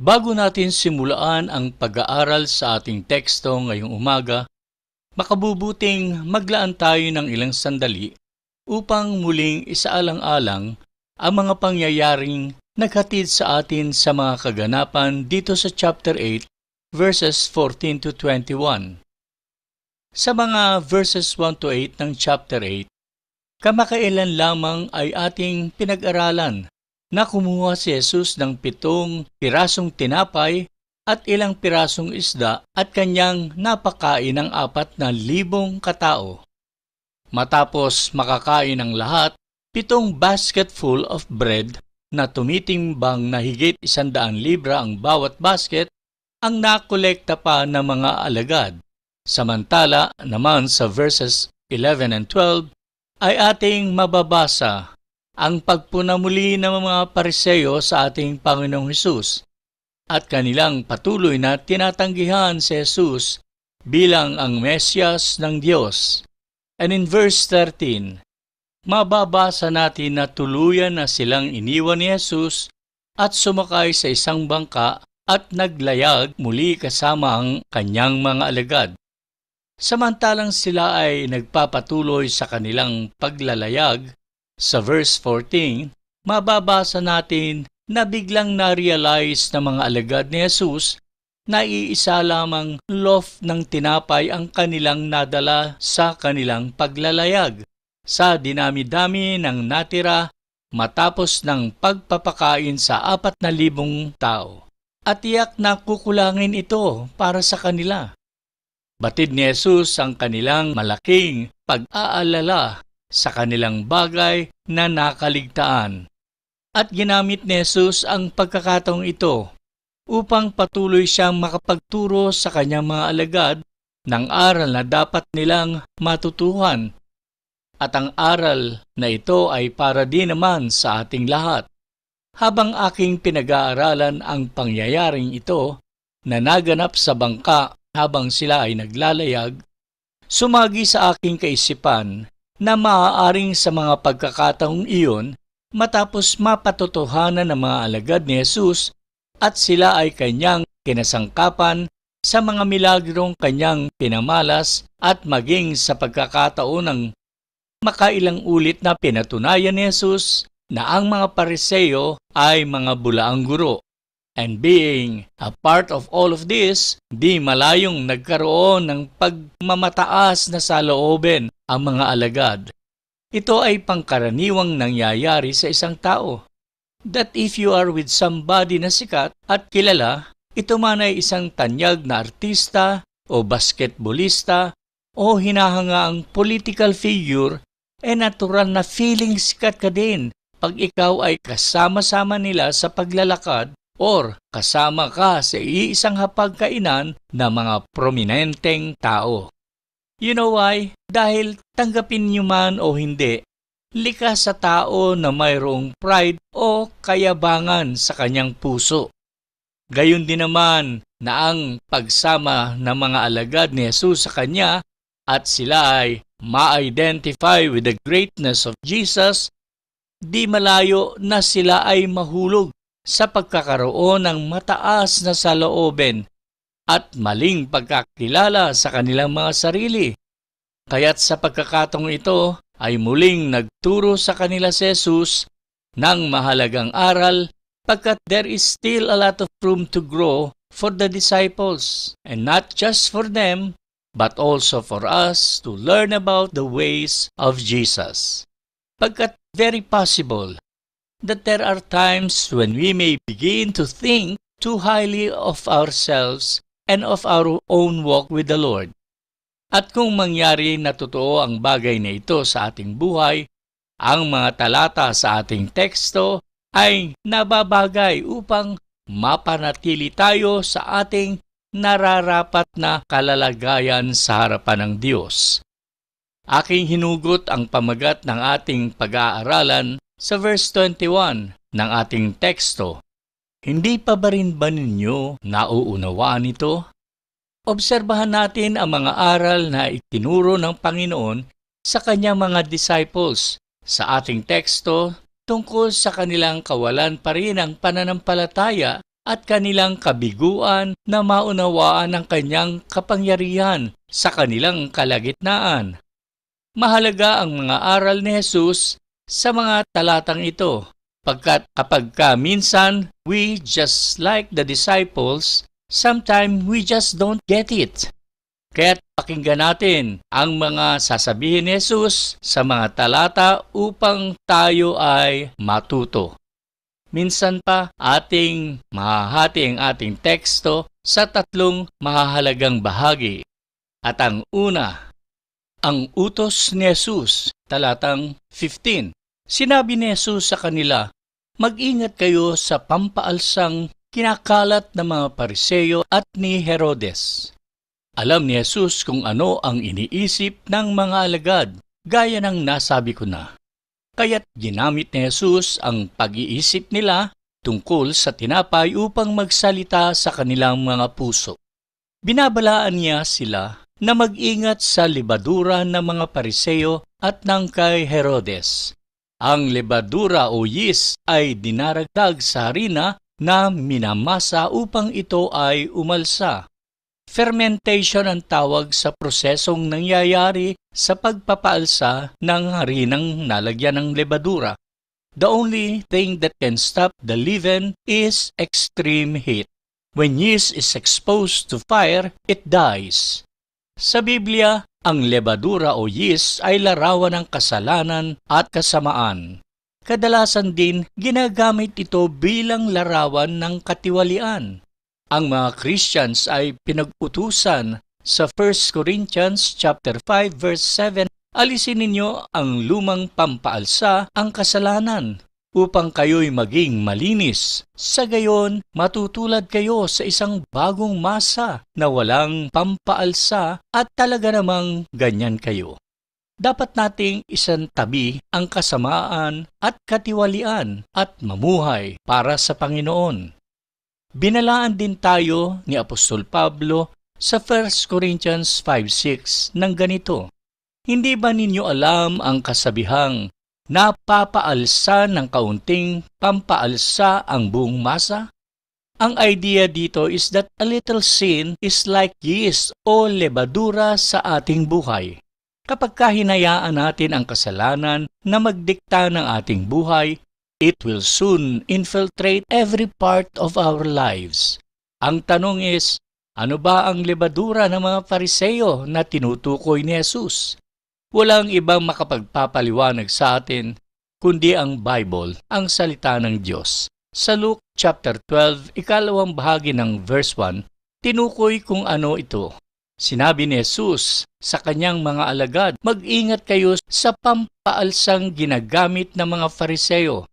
Bago natin simulaan ang pag-aaral sa ating teksto ngayong umaga, makabubuting maglaan tayo ng ilang sandali upang muling isaalang-alang ang mga pangyayaring naghatid sa atin sa mga kaganapan dito sa chapter 8, verses 14 to 21. Sa mga verses 1 to 8 ng chapter 8, kamakailan lamang ay ating pinag-aralan na kumuha si Jesus ng 7 pirasong tinapay at ilang pirasong isda at kanyang napakain ng 4,000 katao. Matapos makakain ng lahat, 7 basketful of bread na tumitimbang na higit 100 libra ang bawat basket ang nakolekta pa ng mga alagad. Samantala naman sa verses 11 and 12 ay ating mababasa ang pagpunamuli ng mga Pariseo sa ating Panginoong Hesus at kanilang patuloy na tinatanggihan si Jesus bilang ang Mesyas ng Diyos. And in verse 13, mababasa natin na tuluyan na silang iniwan ni Jesus at sumakay sa isang bangka at naglayag muli kasama ang kanyang mga alagad. Samantalang sila ay nagpapatuloy sa kanilang paglalayag, sa verse 14, mababasa natin na biglang na-realize ng mga alagad ni Jesus na iisa lamang loaf ng tinapay ang kanilang nadala sa kanilang paglalayag sa dinami-dami ng natira matapos ng pagpapakain sa 4,000 tao. At tiyak na kukulangin ito para sa kanila. Batid ni Jesus ang kanilang malaking pag-aalala sa kanilang bagay na nakaligtaan. At ginamit ni Jesus ang pagkakataong ito upang patuloy siyang makapagturo sa kanyang mga alagad ng aral na dapat nilang matutuhan. At ang aral na ito ay para din naman sa ating lahat. Habang aking pinag-aaralan ang pangyayaring ito na naganap sa bangka habang sila ay naglalayag, sumagi sa aking kaisipan na maaaring sa mga pagkakataong iyon matapos mapatotohanan ng mga alagad ni Jesus at sila ay kanyang kinasangkapan sa mga milagrong kanyang pinamalas at maging sa pagkakataon ng makailang ulit na pinatunayan ni Jesus na ang mga Pariseo ay mga bulaang guro. And being a part of all of this, di malayong nagkaroon ng pagmamataas na saloobin ang mga alagad. Ito ay pangkaraniwang nangyayari sa isang tao. That if you are with somebody na sikat at kilala, ito man ay isang tanyag na artista o basketballista o hinahangaang political figure, natural na feeling sikat ka din pag ikaw ay kasama-sama nila sa paglalakad or kasama ka sa iisang hapagkainan ng mga prominenteng tao. You know why? Dahil tanggapin niyo man o hindi, likas sa tao na mayroong pride o kayabangan sa kanyang puso. Gayon din naman na ang pagsama ng mga alagad ni Jesus sa kanya at sila ay ma-identify with the greatness of Jesus, di malayo na sila ay mahulog sa pagkakaroon ng mataas na saloobin at maling pagkakilala sa kanilang mga sarili. Kaya't sa pagkakataong ito ay muling nagturo sa kanila si Jesus ng mahalagang aral pagkat there is still a lot of room to grow for the disciples, and not just for them, but also for us to learn about the ways of Jesus. Pagkat very possible that there are times when we may begin to think too highly of ourselves and of our own walk with the Lord. At kung mangyari na totoo ang bagay na ito sa ating buhay, ang mga talata sa ating teksto ay nababagay upang mapanatili tayo sa ating nararapat na kalalagayan sa harapan ng Diyos. Aking hinugot ang pamagat ng ating pag-aaralan sa verse 21 ng ating teksto. Hindi pa ba rin ba ninyo nauunawaan ito? Obserbahan natin ang mga aral na itinuro ng Panginoon sa kanyang mga disciples sa ating teksto tungkol sa kanilang kawalan pa rin ng pananampalataya at kanilang kabiguan na maunawaan ang kanyang kapangyarihan sa kanilang kalagitnaan. Mahalaga ang mga aral ni Jesus sa mga talatang ito, pagkat kapag minsan we just like the disciples, sometimes we just don't get it. Kaya't pakinggan natin ang mga sasabihin ni Jesus sa mga talata upang tayo ay matuto. Minsan pa ating mahahati ang ating teksto sa tatlong mahahalagang bahagi. At ang una, ang utos ni Jesus, talatang 15. Sinabi ni Jesus sa kanila, "Mag-ingat kayo sa pampaalsang kinakalat ng mga Pariseo at ni Herodes." Alam ni Jesus kung ano ang iniisip ng mga alagad, gaya ng nasabi ko na. Kaya't ginamit ni Jesus ang pag-iisip nila tungkol sa tinapay upang magsalita sa kanilang mga puso. Binabalaan niya sila na mag-ingat sa lebadura ng mga Pariseo at ng kay Herodes. Ang lebadura o yeast ay dinaragdag sa harina na minamasa upang ito ay umalsa. Fermentation ang tawag sa prosesong nangyayari sa pagpapaalsa ng harinang nalagyan ng lebadura. The only thing that can stop the leaven is extreme heat. When yeast is exposed to fire, it dies. Sa Biblia, ang lebadura o yeast ay larawan ng kasalanan at kasamaan. Kadalasan din, ginagamit ito bilang larawan ng katiwalian. Ang mga Christians ay pinag-utusan sa 1 Corinthians chapter 5 verse 7, alisin ninyo ang lumang pampaalsa, ang kasalanan, upang kayo'y maging malinis. Sa gayon, matutulad kayo sa isang bagong masa na walang pampaalsa at talaga namang ganyan kayo. Dapat nating isantabi ang kasamaan at katiwalian at mamuhay para sa Panginoon. Binalaan din tayo ni Apostol Pablo sa 1 Corinthians 5:6 ng ganito, "Hindi ba ninyo alam ang kasabihang napapaalsa ng kaunting pampaalsa ang buong masa?" Ang idea dito is that a little sin is like yeast o lebadura sa ating buhay. Kapag hinayaan natin ang kasalanan na magdikta ng ating buhay, it will soon infiltrate every part of our lives. Ang tanong is, ano ba ang lebadura ng mga Pariseo na tinutukoy ni Jesus? Walang ibang makapagpapaliwanag sa atin, kundi ang Bible, ang salita ng Diyos. Sa Luke chapter 12, ikalawang bahagi ng verse 1, tinukoy kung ano ito. Sinabi ni Jesus sa kanyang mga alagad, "Mag-ingat kayo sa pampaalsang ginagamit ng mga Pariseo."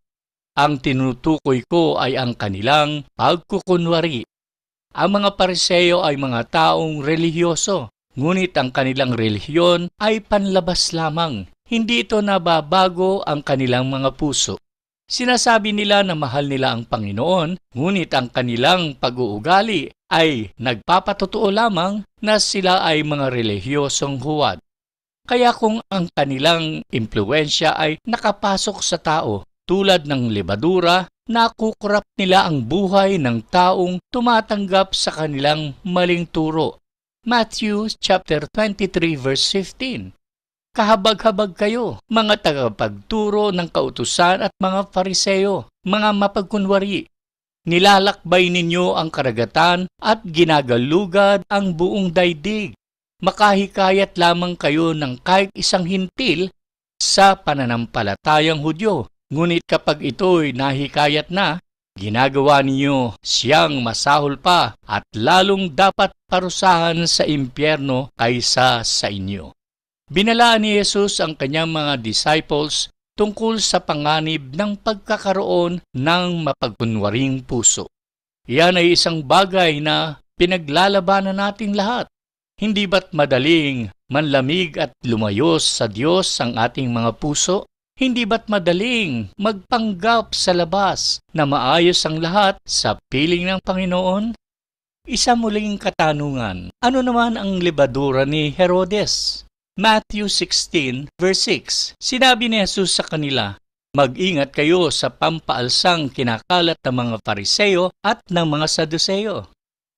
Ang tinutukoy ko ay ang kanilang pagkukunwari. Ang mga Pariseo ay mga taong relihiyoso, ngunit ang kanilang relihiyon ay panlabas lamang. Hindi ito nababago ang kanilang mga puso. Sinasabi nila na mahal nila ang Panginoon, ngunit ang kanilang pag-uugali ay nagpapatotoo lamang na sila ay mga relihiyosong huwad. Kaya kung ang kanilang impluwensya ay nakapasok sa tao, tulad ng lebadura, nakukurap nila ang buhay ng taong tumatanggap sa kanilang maling turo. Matthew chapter 23 verse 15. Kahabag-habag kayo, mga tagapagturo ng kautusan at mga Pariseo, mga mapagkunwari. Nilalakbay ninyo ang karagatan at ginagalugad ang buong daigdig. Makahikayat lamang kayo ng kahit isang hintil sa pananampalatayang Hudyo. Ngunit kapag ito'y nahikayat na, ginagawa ninyo siyang masahol pa at lalong dapat parusahan sa impyerno kaysa sa inyo. Binalaan ni Jesus ang kanyang mga disciples tungkol sa panganib ng pagkakaroon ng mapagkunwaring puso. Iyan ay isang bagay na pinaglalabanan nating lahat. Hindi ba't madaling manlamig at lumayo sa Diyos ang ating mga puso? Hindi ba't madaling magpanggap sa labas na maayos ang lahat sa piling ng Panginoon? Isa muling katanungan, ano naman ang lebadura ni Herodes? Matthew 16 verse 6, sinabi ni Jesus sa kanila, Mag-ingat kayo sa pampaalsang kinakalat ng mga Pariseo at ng mga Saduseo.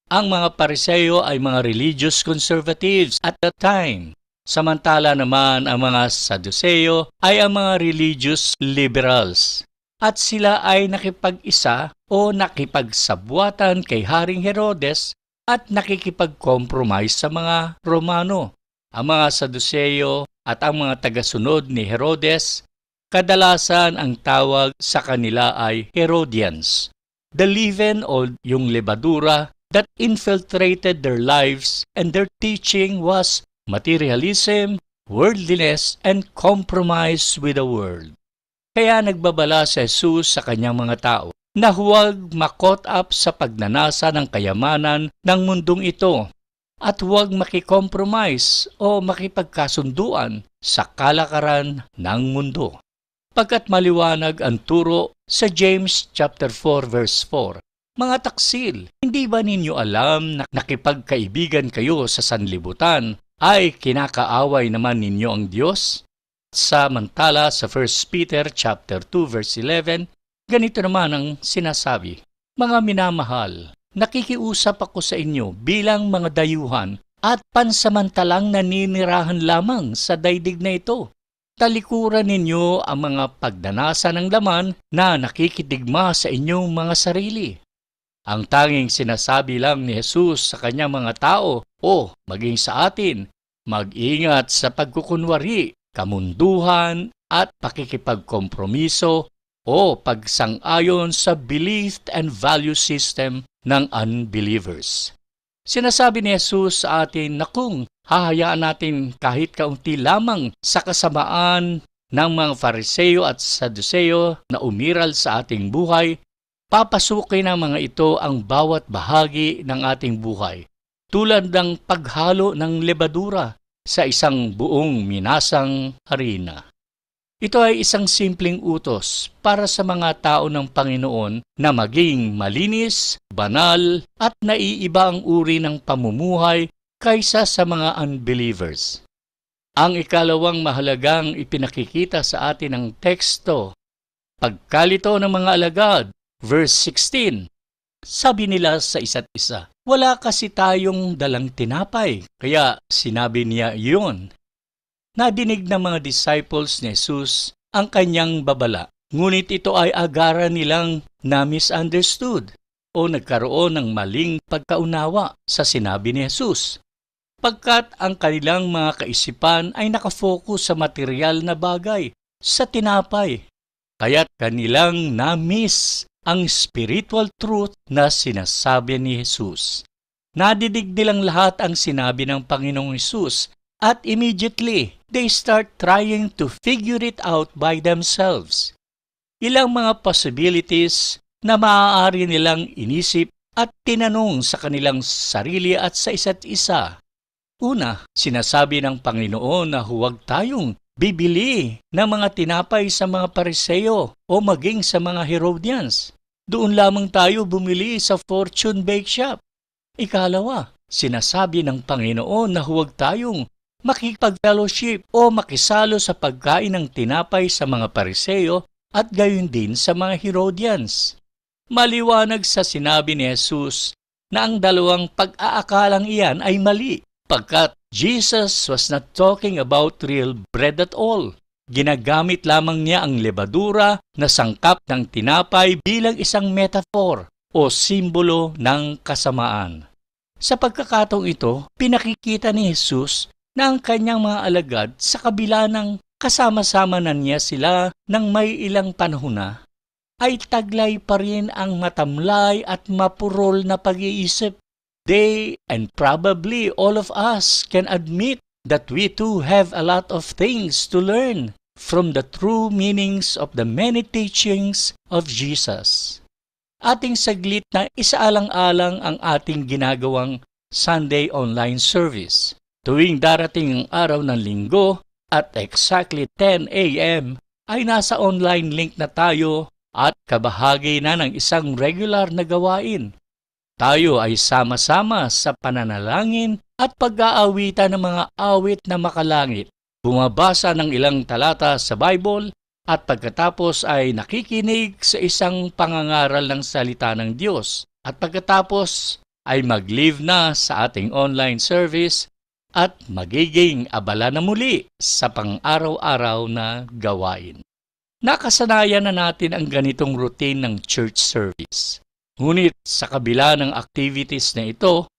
Ang mga Pariseo ay mga religious conservatives at that time. Samantala naman ang mga Saduseo ay ang mga religious liberals. At sila ay nakipag-isa o nakipagsabwatan kay Haring Herodes at nakikipag-compromise sa mga Romano. Ang mga Saduseo at ang mga tagasunod ni Herodes, kadalasan ang tawag sa kanila ay Herodians. The leaven o yung lebadura that infiltrated their lives and their teaching was materialism, worldliness, and compromise with the world. Kaya nagbabala si Jesus sa kanyang mga tao na huwag ma-caught up sa pagnanasa ng kayamanan ng mundong ito at huwag makikompromise o makipagkasunduan sa kalakaran ng mundo. Pagkat maliwanag ang turo sa James chapter 4 verse 4, mga taksil, hindi ba ninyo alam na nakipagkaibigan kayo sa sanlibutan ay kinakaaway naman ninyo ang Diyos? Samantala sa 1 Peter chapter 2 verse 11, ganito naman ang sinasabi, mga minamahal, nakikiusap ako sa inyo bilang mga dayuhan at pansamantalang naninirahan lamang sa daigdig na ito. Talikuran ninyo ang mga pagdanasa ng laman na nakikidigma sa inyong mga sarili. Ang tanging sinasabi lang ni Jesus sa kanyang mga tao o maging sa atin, mag-ingat sa pagkukunwari, kamunduhan at pakikipagkompromiso o pagsang-ayon sa belief and value system ng unbelievers. Sinasabi ni Jesus sa atin na kung hahayaan natin kahit kaunti lamang sa kasamaan ng mga Fariseo at Saduseo na umiral sa ating buhay, papasukin ng mga ito ang bawat bahagi ng ating buhay, tulad ng paghalo ng lebadura sa isang buong minasang harina. Ito ay isang simpleng utos para sa mga tao ng Panginoon na maging malinis, banal at naiiba ang uri ng pamumuhay kaysa sa mga unbelievers. Ang ikalawang mahalagang ipinakikita sa atin ng teksto, pagkalito ng mga alagad, verse 16. Sabi nila sa isa't isa, wala kasi tayong dalang tinapay, kaya sinabi niya iyon. Nadinig ng mga disciples ni Jesus ang kanyang babala, ngunit ito ay agaran nilang na-misunderstood o nagkaroon ng maling pagkaunawa sa sinabi ni Jesus. Pagkat ang kanilang mga kaisipan ay nakafocus sa material na bagay, sa tinapay, kaya't kanilang na-miss ang spiritual truth na sinasabi ni Jesus. Nadidig nilang lahat ang sinabi ng Panginoong Jesus at immediately they start trying to figure it out by themselves. Ilang mga possibilities na maaari nilang inisip at tinanong sa kanilang sarili at sa isa't isa. Una, sinasabi ng Panginoon na huwag tayong bibili ng mga tinapay sa mga Pariseo o maging sa mga Herodians. Doon lamang tayo bumili sa Fortune Bake Shop. Ikalawa, sinasabi ng Panginoon na huwag tayong makipag-fellowship o makisalo sa pagkain ng tinapay sa mga Pariseo at gayon din sa mga Herodians. Maliwanag sa sinabi ni Jesus na ang dalawang pag-aakalang iyan ay mali, pagkat Jesus was not talking about real bread at all. Ginagamit lamang niya ang lebadura na sangkap ng tinapay bilang isang metaphor o simbolo ng kasamaan. Sa pagkakataong ito, pinakikita ni Jesus na ang kanyang mga alagad sa kabila ng kasama-sama na niya sila ng may ilang panahon na, ay taglay pa rin ang matamlay at mapurol na pag-iisip. They, and probably all of us, can admit that we too have a lot of things to learn from the true meanings of the many teachings of Jesus. Ating saglit na isaalang-alang ang ating ginagawang Sunday online service. Tuwing darating ang araw ng linggo at exactly 10 a.m. ay nasa online link na tayo at kabahagi na ng isang regular na gawain. Tayo ay sama-sama sa pananalangin at pag-aawitan ng mga awit na makalangit, bumabasa ng ilang talata sa Bible at pagkatapos ay nakikinig sa isang pangangaral ng salita ng Diyos at pagkatapos ay mag-live na sa ating online service at magiging abala na muli sa pang-araw-araw na gawain. Nakasanayan na natin ang ganitong routine ng church service. Ngunit sa kabila ng activities na ito,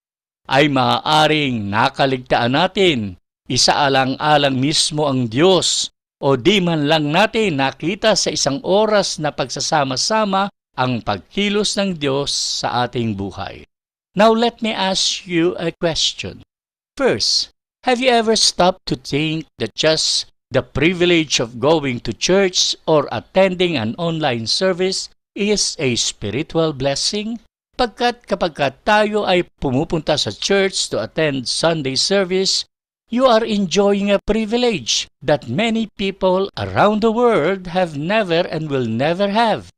ay maaaring nakaligtaan natin, isaalang-alang mismo ang Diyos o di man lang natin nakita sa isang oras na pagsasama-sama ang pagkilos ng Diyos sa ating buhay. Now let me ask you a question. First, have you ever stopped to think that just the privilege of going to church or attending an online service is a spiritual blessing? Pagkat kapag tayo ay pumupunta sa church to attend Sunday service, you are enjoying a privilege that many people around the world have never and will never have.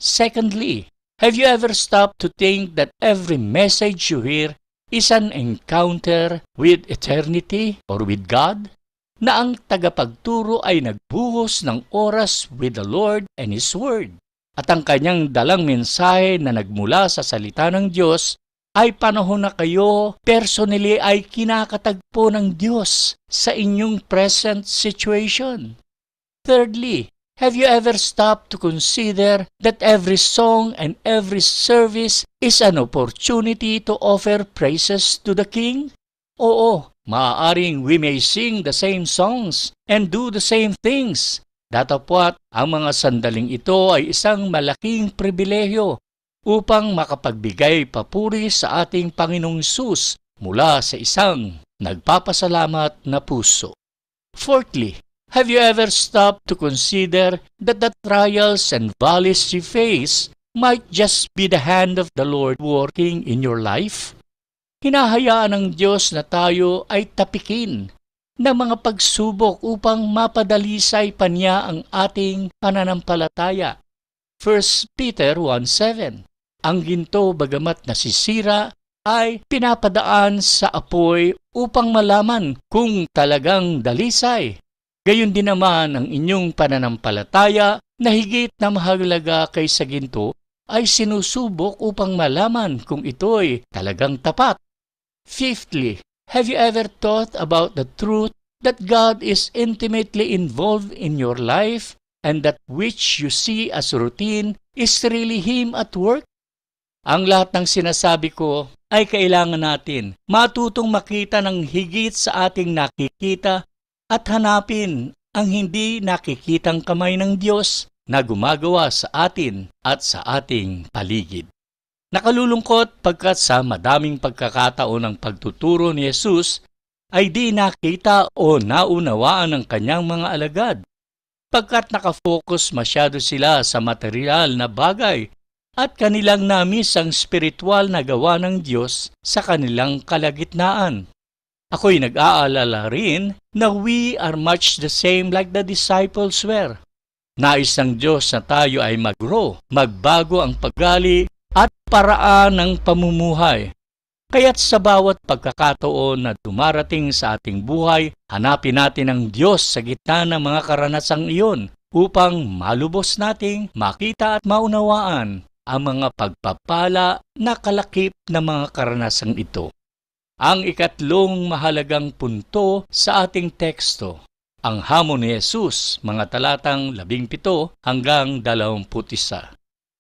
Secondly, have you ever stopped to think that every message you hear is an encounter with eternity or with God? Na ang tagapagturo ay nagbuhos ng oras with the Lord and His Word. At ang kanyang dalang mensahe na nagmula sa salita ng Diyos ay panahon na kayo personally ay kinakatagpo ng Diyos sa inyong present situation. Thirdly, have you ever stopped to consider that every song and every service is an opportunity to offer praises to the King? Oo, maaaring we may sing the same songs and do the same things. Datapwat, ang mga sandaling ito ay isang malaking pribilehyo upang makapagbigay papuri sa ating Panginoong Hesus mula sa isang nagpapasalamat na puso. Fourthly, have you ever stopped to consider that the trials and valleys you face might just be the hand of the Lord working in your life? Hinahayaan ng Diyos na tayo ay tapikin ng mga pagsubok upang mapadalisay pa niya ang ating pananampalataya. 1 Peter 1:7. Ang ginto bagamat nasisira ay pinapadaan sa apoy upang malaman kung talagang dalisay. Gayon din naman ang inyong pananampalataya na higit na mahalaga kaysa ginto ay sinusubok upang malaman kung ito'y talagang tapat. Fifthly, have you ever thought about the truth that God is intimately involved in your life and that which you see as routine is really Him at work? Ang lahat ng sinasabi ko ay kailangan natin matutong makita ng higit sa ating nakikita at hanapin ang hindi nakikitang kamay ng Diyos na gumagawa sa atin at sa ating paligid. Nakalulungkot pagkat sa madaming pagkakataon ng pagtuturo ni Jesus ay di nakita o naunawaan ng kanyang mga alagad, pagkat nakafocus masyado sila sa material na bagay at kanilang namis ang spiritual na gawa ng Diyos sa kanilang kalagitnaan. Ako'y nag-aalala rin na we are much the same like the disciples were. Nais ng Diyos na tayo ay mag-grow, magbago ang paggali at paraan ng pamumuhay. Kaya't sa bawat pagkakataon na dumarating sa ating buhay, hanapin natin ang Diyos sa gitna ng mga karanasang iyon upang malubos nating makita at maunawaan ang mga pagpapala na kalakip ng mga karanasang ito. Ang ikatlong mahalagang punto sa ating teksto, ang hamon ni Jesus, mga talatang 17 hanggang 21.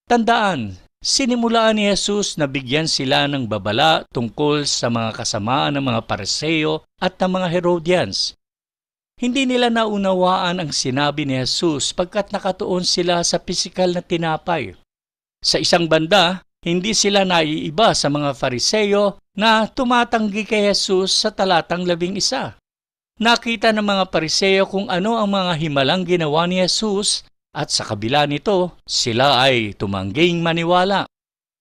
Tandaan, sinimulaan ni Jesus na bigyan sila ng babala tungkol sa mga kasamaan ng mga Pariseo at ng mga Herodians. Hindi nila naunawaan ang sinabi ni Jesus pagkat nakatuon sila sa pisikal na tinapay. Sa isang banda, hindi sila naiiba sa mga Fariseo na tumatanggi kay Jesus sa talatang 11. Nakita ng mga Pariseo kung ano ang mga himalang ginawa ni Jesus at sa kabila nito, sila ay tumangging maniwala.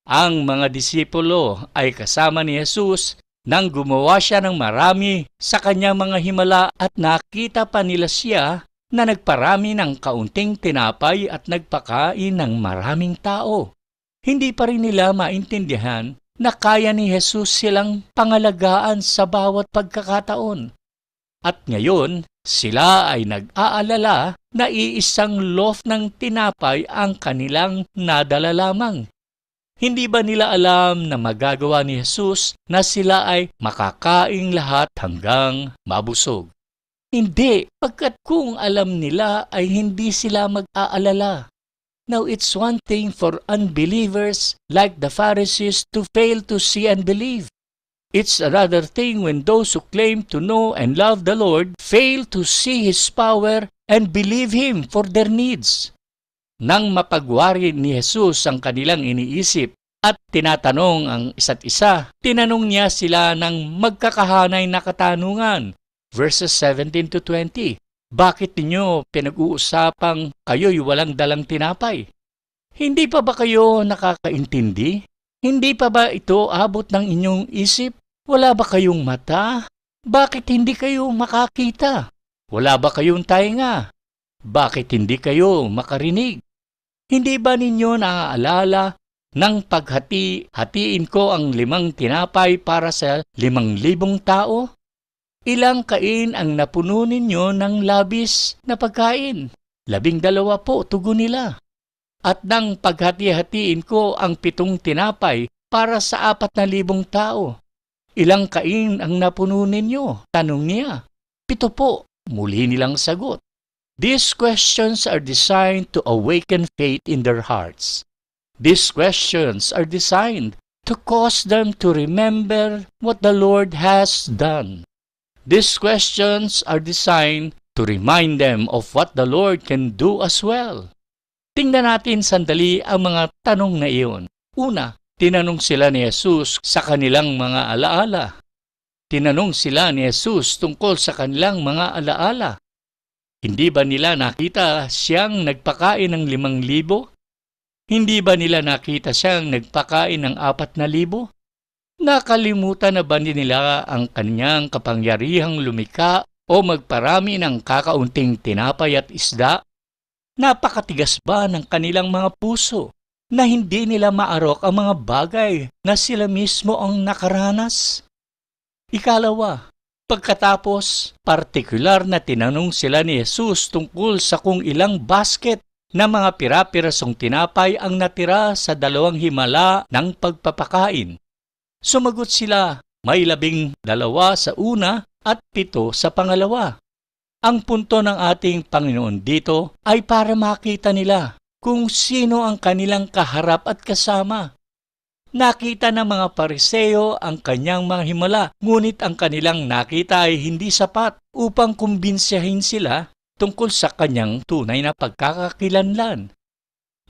Ang mga disipulo ay kasama ni Jesus nang gumawa siya ng marami sa kanyang mga himala at nakita pa nila siya na nagparami ng kaunting tinapay at nagpakain ng maraming tao. Hindi pa rin nila maintindihan na kaya ni Jesus silang pangalagaan sa bawat pagkakataon. At ngayon, sila ay nag-aalala na iisang loaf ng tinapay ang kanilang nadala lamang. Hindi ba nila alam na magagawa ni Jesus na sila ay makakaing lahat hanggang mabusog? Hindi, pagkat kung alam nila ay hindi sila mag-aalala. Now, it's one thing for unbelievers like the Pharisees to fail to see and believe. It's another thing when those who claim to know and love the Lord fail to see His power and believe Him for their needs. Nang mapagwari ni Jesus ang kanilang iniisip at tinatanong ang isa't isa, tinanong niya sila ng magkakahanay na katanungan. Verses 17 to 20. Bakit ninyo pinag-uusapang kayo'y walang dalang tinapay? Hindi pa ba kayo nakakaintindi? Hindi pa ba ito abot ng inyong isip? Wala ba kayong mata? Bakit hindi kayo makakita? Wala ba kayong tainga? Bakit hindi kayo makarinig? Hindi ba ninyo naaalala nang paghati-hatiin ko ang 5 tinapay para sa 5,000 tao? Ilang kain ang napuno ninyo ng labis na pagkain? 12 po, tugon nila. At nang paghati-hatiin ko ang 7 tinapay para sa 4,000 tao, ilang kain ang napuno ninyo? Tanong niya. 7 po, muli nilang sagot. These questions are designed to awaken faith in their hearts. These questions are designed to cause them to remember what the Lord has done. These questions are designed to remind them of what the Lord can do as well. Tingnan natin sandali ang mga tanong na iyon. Una, tinanong sila ni Jesus sa kanilang mga alaala. Tinanong sila ni Jesus tungkol sa kanilang mga alaala. Hindi ba nila nakita siyang nagpakain ng 5,000? Hindi ba nila nakita siyang nagpakain ng 4,000? Nakalimutan na ba nila ang kanyang kapangyarihang lumika o magparami ng kakaunting tinapay at isda? Napakatigas ba ng kanilang mga puso na hindi nila maarok ang mga bagay na sila mismo ang nakaranas? Ikalawa, pagkatapos, partikular na tinanong sila ni Jesus tungkol sa kung ilang basket na mga pira-pirasong tinapay ang natira sa 2 himala ng pagpapakain. Sumagot sila, may 12 sa una at 7 sa pangalawa. Ang punto ng ating Panginoon dito ay para makita nila kung sino ang kanilang kaharap at kasama. Nakita ng mga Pariseo ang kanyang mga himala, ngunit ang kanilang nakita ay hindi sapat upang kumbinsihin sila tungkol sa kanyang tunay na pagkakakilanlan.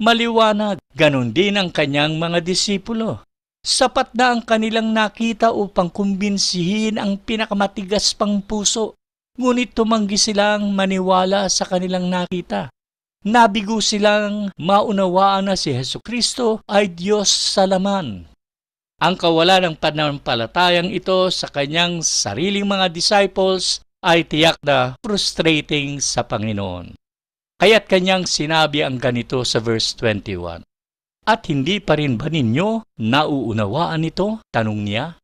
Maliwanag, ganon din ang kanyang mga disipulo. Sapat na ang kanilang nakita upang kumbinsihin ang pinakamatigas pang puso, ngunit tumanggi silang maniwala sa kanilang nakita. Nabigo silang maunawaan na si Hesukristo ay Diyos sa laman. Ang kawalan ng pananampalatayang ito sa kanyang sariling mga disciples ay tiyak na frustrating sa Panginoon. Kaya't kanyang sinabi ang ganito sa verse 21. At hindi pa rin ba ninyo nauunawaan ito? Tanong niya.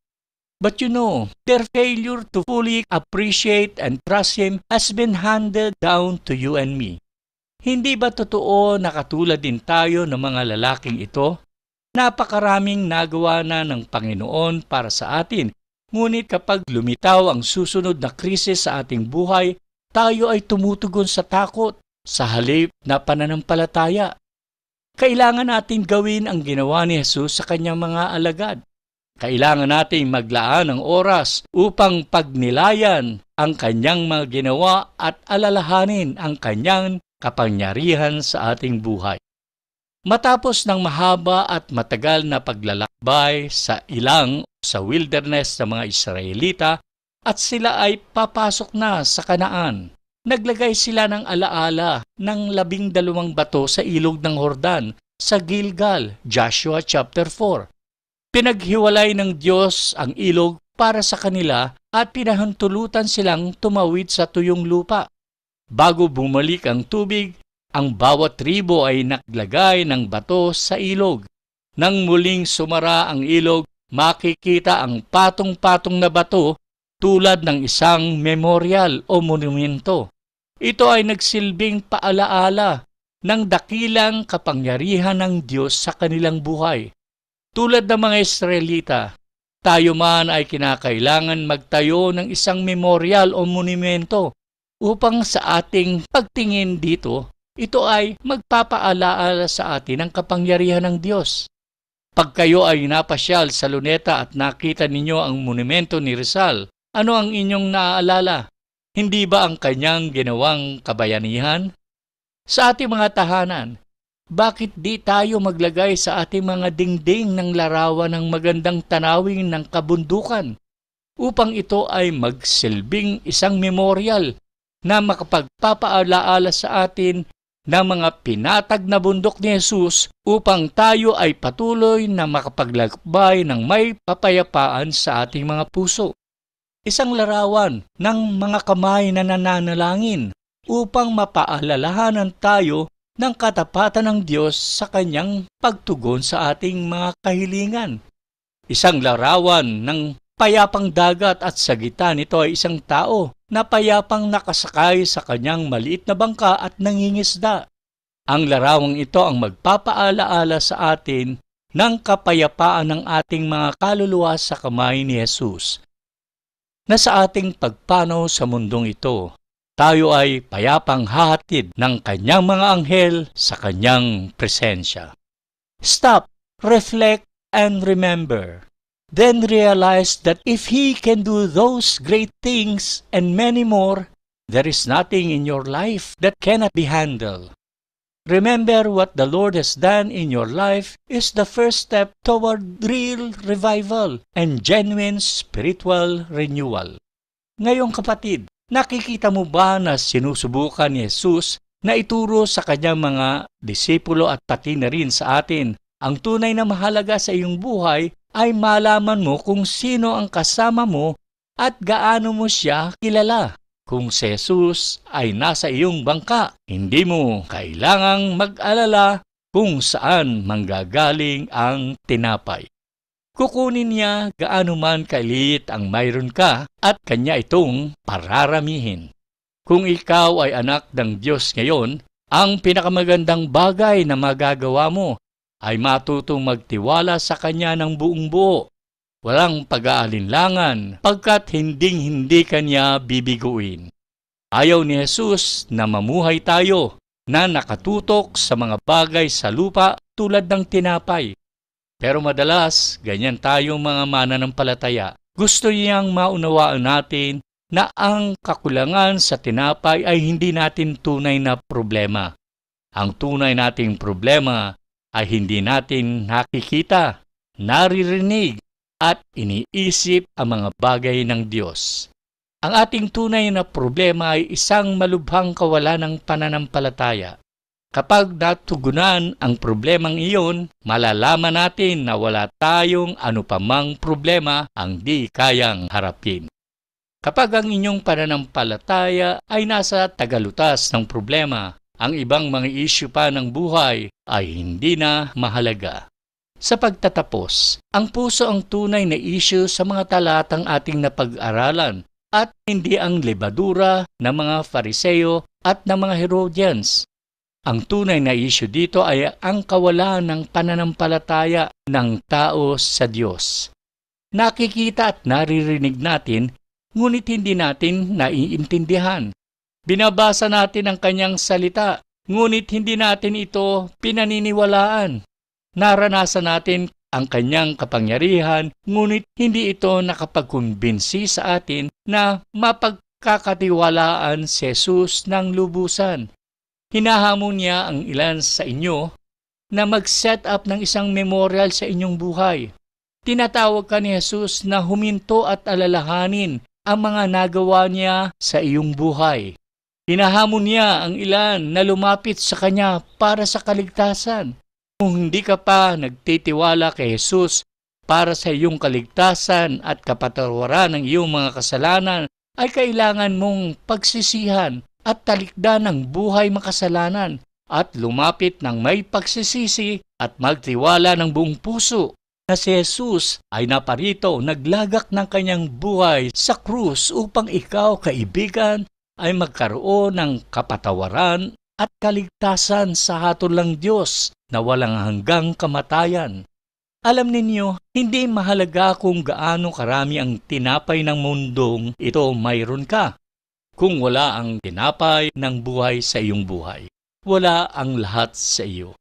But you know, their failure to fully appreciate and trust Him has been handed down to you and me. Hindi ba totoo na katulad din tayo ng mga lalaking ito? Napakaraming nagawa na ng Panginoon para sa atin, ngunit kapag lumitaw ang susunod na krisis sa ating buhay, tayo ay tumutugon sa takot, sa halip na pananampalataya. Kailangan natin gawin ang ginawa ni Jesus sa kanyang mga alagad. Kailangan nating maglaan ng oras upang pagnilayan ang kanyang mga ginawa at alalahanin ang kanyang kapangyarihan sa ating buhay. Matapos ng mahaba at matagal na paglalakbay sa wilderness ng mga Israelita at sila ay papasok na sa Kanaan, naglagay sila ng alaala ng 12 bato sa ilog ng Jordan sa Gilgal, Joshua chapter 4. Pinaghiwalay ng Diyos ang ilog para sa kanila at pinahintulutan silang tumawid sa tuyong lupa. Bago bumalik ang tubig, ang bawat tribo ay naglagay ng bato sa ilog. Nang muling sumara ang ilog, makikita ang patong-patong na bato tulad ng isang memorial o monumento. Ito ay nagsilbing paalaala ng dakilang kapangyarihan ng Diyos sa kanilang buhay. Tulad ng mga Israelita, tayo man ay kinakailangan magtayo ng isang memorial o monumento upang sa ating pagtingin dito, ito ay magpapaalaala sa atin ng kapangyarihan ng Diyos. Pag kayo ay napasyal sa Luneta at nakita ninyo ang monumento ni Rizal, ano ang inyong naaalala? Hindi ba ang kanyang ginawang kabayanihan? Sa ating mga tahanan, bakit di tayo maglagay sa ating mga dingding ng larawan ng magandang tanawin ng kabundukan upang ito ay magsilbing isang memorial na makapagpapaalaala sa atin ng mga pinatag na bundok ni Jesus upang tayo ay patuloy na makapaglakbay ng may kapayapaan sa ating mga puso. Isang larawan ng mga kamay na nananalangin upang mapaalalahanan tayo ng katapatan ng Diyos sa kanyang pagtugon sa ating mga kahilingan. Isang larawan ng payapang dagat at sa gitna nito ay isang tao na payapang nakasakay sa kanyang maliit na bangka at nangingisda. Ang larawang ito ang magpapaalaala sa atin ng kapayapaan ng ating mga kaluluwa sa kamay ni Jesus. Na sa ating pagpanaw sa mundong ito, tayo ay payapang hahatid ng kanyang mga anghel sa kanyang presensya. Stop, reflect, and remember. Then realize that if He can do those great things and many more, there is nothing in your life that cannot be handled. Remember what the Lord has done in your life is the first step toward real revival and genuine spiritual renewal. Ngayong kapatid, nakikita mo ba na sinusubukan ni Jesus na ituro sa kanyang mga disipulo at pati na rin sa atin ang tunay na mahalaga sa iyong buhay ay malaman mo kung sino ang kasama mo at gaano mo siya kilala. Kung si Jesus ay nasa iyong bangka, hindi mo kailangang mag-alala kung saan manggagaling ang tinapay. Kukunin niya gaano man kaliit ang mayroon ka at kanya itong pararamihin. Kung ikaw ay anak ng Diyos ngayon, ang pinakamagandang bagay na magagawa mo ay matutong magtiwala sa Kanya ng buong buo. Walang pag-aalinlangan pagkat hindi Kanya bibiguin. Ayaw ni Jesus na mamuhay tayo na nakatutok sa mga bagay sa lupa tulad ng tinapay. Pero madalas, ganyan tayong mga mananampalataya. Gusto niyang maunawaan natin na ang kakulangan sa tinapay ay hindi natin tunay na problema. Ang tunay nating problema ay hindi natin nakikita, naririnig, at iniisip ang mga bagay ng Diyos. Ang ating tunay na problema ay isang malubhang kawalan ng pananampalataya. Kapag natugunan ang problemang iyon, malalaman natin na wala tayong anupamang problema ang di kayang harapin. Kapag ang inyong pananampalataya ay nasa tagalutas ng problema, ang ibang mga isyu pa ng buhay ay hindi na mahalaga. Sa pagtatapos, ang puso ang tunay na isyu sa mga talatang ating napag-aralan at hindi ang lebadura ng mga Fariseo at ng mga Herodians. Ang tunay na isyu dito ay ang kawalan ng pananampalataya ng tao sa Diyos. Nakikita at naririnig natin, ngunit hindi natin naiintindihan. Binabasa natin ang kanyang salita, ngunit hindi natin ito pinaniniwalaan. Naranasan natin ang kanyang kapangyarihan, ngunit hindi ito nakapagkumbinsi sa atin na mapagkakatiwalaan si Jesus ng lubusan. Hinahamon niya ang ilan sa inyo na mag-set up ng isang memorial sa inyong buhay. Tinatawag ka ni Jesus na huminto at alalahanin ang mga nagawa niya sa iyong buhay. Hinahamon niya ang ilan na lumapit sa kanya para sa kaligtasan. Kung hindi ka pa nagtitiwala kay Jesus para sa iyong kaligtasan at kapatawaran ng iyong mga kasalanan, ay kailangan mong pagsisihan at talikdan ng buhay makasalanan at lumapit ng may pagsisisi at magtiwala ng buong puso na si Jesus ay naparito naglagak ng kanyang buhay sa krus upang ikaw, kaibigan, ay magkaroon ng kapatawaran at kaligtasan sa hatol ng Diyos na walang hanggang kamatayan. Alam ninyo, hindi mahalaga kung gaano karami ang tinapay ng mundong ito mayroon ka. Kung wala ang tinapay ng buhay sa iyong buhay, wala ang lahat sa iyo.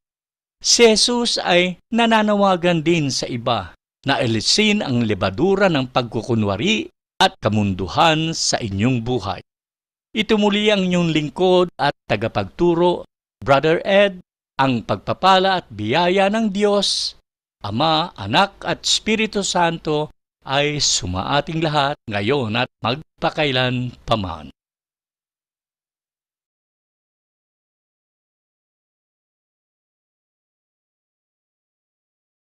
Si Jesus ay nananawagan din sa iba na alisin ang lebadura ng pagkukunwari at kamunduhan sa inyong buhay. Ito muli ang inyong lingkod at tagapagturo, Brother Ed, ang pagpapala at biyaya ng Diyos, Ama, Anak at Espiritu Santo ay sumaating lahat ngayon at magpakailan paman.